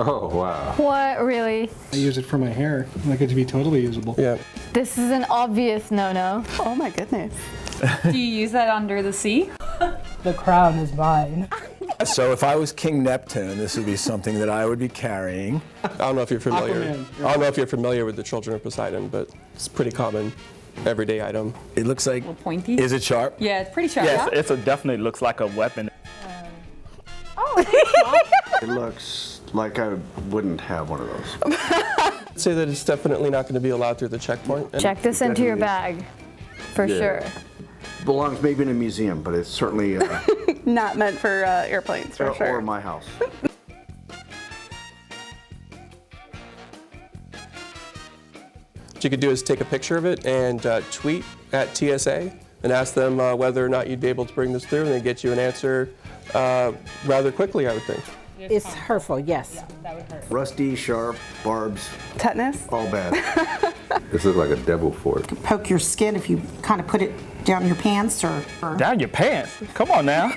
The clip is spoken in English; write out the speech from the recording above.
Oh, wow. What, really? I use it for my hair. I like it to be totally usable. Yeah. This is an obvious no-no. Oh my goodness. Do you use that under the sea? The crown is mine. So if I was King Neptune, this would be something that I would be carrying. I don't know if you're familiar. Aquaman. I don't know if you're familiar with the Children of Poseidon, but it's a pretty common everyday item. It looks like, A little pointy. is it sharp? Yeah, it's pretty sharp. Yes, it definitely looks like a weapon. It looks like I wouldn't have one of those. I'd say that it's definitely not going to be allowed through the checkpoint. And Check this into your Definitely bag, for Yeah. sure. Belongs maybe in a museum, but it's certainly Not meant for airplanes, for or sure. my house. What you could do is take a picture of it and tweet at TSA and ask them whether or not you'd be able to bring this through, and they get you an answer rather quickly, I would think. It's hurtful, yes. Rusty, sharp, barbs, Tetanus. all bad. This looks like a devil fork. Poke your skin if you kind of put it down your pants or Down your pants? Come on now.